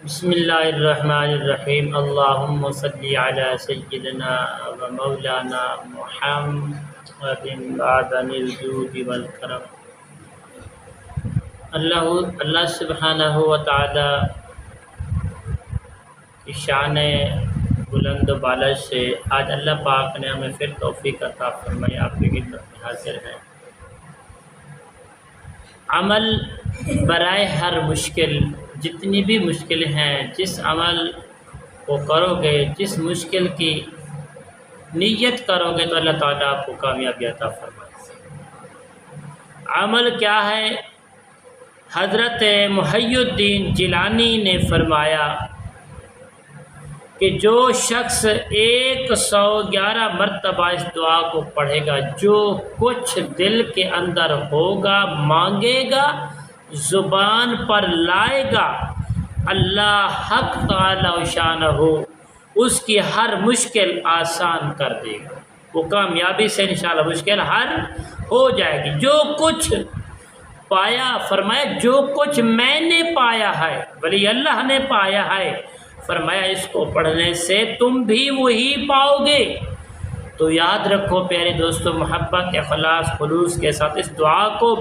بسم اللہ الرحمن الرحیم اللہم صلی علی سیدنا و مولانا محمد معدن الجود والکرم۔ اللہ سبحانہ و تعالی کی شان بلند و بالا سے آج اللہ پاک نے ہمیں پھر توفیق عطا فرمائی، آپ کی خدمت میں حاضر ہیں۔ عمل برائے ہر مشکل، جتنی بھی مشکلیں ہیں، جس عمل کو کرو گے، جس مشکل کی نیت کرو گے تو اللہ تعالیٰ آپ کو کامیابی عطا فرمائے۔ عمل کیا ہے؟ حضرت محی الدین جیلانی نے فرمایا کہ جو شخص 111 مرتبہ اس دعا کو پڑھے گا، جو کچھ دل کے اندر ہوگا مانگے گا، زبان پر لائے گا، اللہ حق تعالی و شانہ اس کی ہر مشکل آسان کر دے گا، وہ کامیابی سے انشاءاللہ مشکل حل ہو جائے گی۔ جو کچھ پایا، فرمایا جو کچھ میں نے پایا ہے، ولی اللہ نے پایا ہے، فرمایا اس کو پڑھنے سے تم بھی وہی پاؤ گے۔ تو یاد رکھو پیارے دوستو، محبت، اخلاص، خلوص کے ساتھ اس دعا کو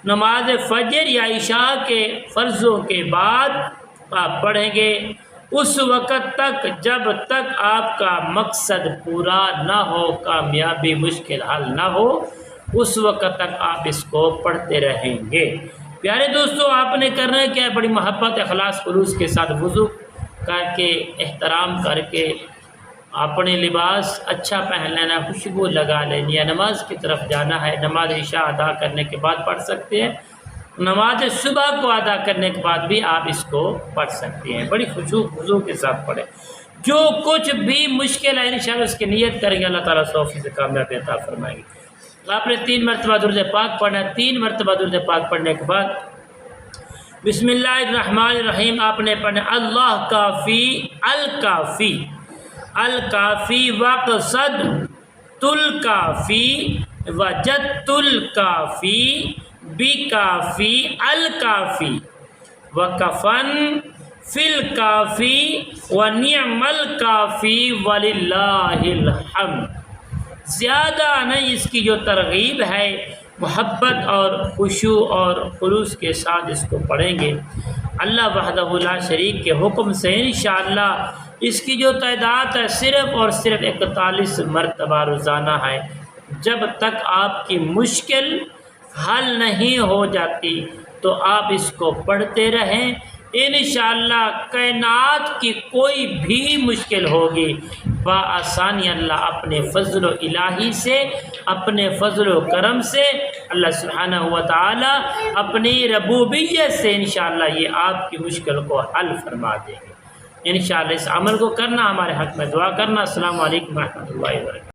نماز فجر یا عشاء کے فرضوں کے بعد آپ پڑھیں گے، اس وقت تک جب تک آپ کا مقصد پورا نہ ہو، کامیابی مشکل حل نہ ہو، اس وقت تک آپ اس کو پڑھتے رہیں گے۔ پیارے دوستو، آپ نے کرنا ہے کیا؟ بڑی محبت، اخلاص، خلوص کے ساتھ وضو کر کے، احترام کر کے، اپنے لباس اچھا پہن لینا، خوشبو لگا لینی ہے، نماز کی طرف جانا ہے۔ نماز عشاء ادا کرنے کے بعد پڑھ سکتے ہیں، نماز صبح کو ادا کرنے کے بعد بھی آپ اس کو پڑھ سکتے ہیں۔ بڑی خضوع کے ساتھ پڑھیں۔ جو کچھ بھی مشکل ہے انشاءاللہ اس کی نیت کریں گے، اللہ تعالیٰ 100% کامیابی عطا فرمائیں گے۔ آپ نے 3 مرتبہ درود پاک پڑھنا ہے۔ 3 مرتبہ درود پاک پڑھنے کے بعد بسم اللہ الرحمن الرحیم آپ نے پڑھنا ہے۔ اللہ کافی الکافی، الکافی وقصد تلکافی وجدت الکافی بکافی الکافی وکفن فی الکافی ونعم الکافی وللہ الحمد۔ زیادہ نہیں، اس کی جو ترغیب ہے محبت اور خشوع اور خلوص کے ساتھ اس کو پڑھیں گے، اللہ وحدہ لا شریک کے حکم سے انشاءاللہ اس کی جو تعداد ہے صرف اور صرف 41 مرتبہ روزانہ ہے۔ جب تک آپ کی مشکل حل نہیں ہو جاتی تو آپ اس کو پڑھتے رہیں، انشاءاللہ کائنات کی کوئی بھی مشکل ہوگی بآسانی اللہ اپنے فضل و الہی سے، اپنے فضل و کرم سے، اللہ سبحانہ و تعالی اپنی ربوبیت سے انشاءاللہ یہ آپ کی مشکل کو حل فرما دیں گے۔ انشاءاللہ اس عمل کو کرنا، ہمارے حق میں دعا کرنا۔ السلام علیکم ورحمۃ اللہ وبرکاتہ۔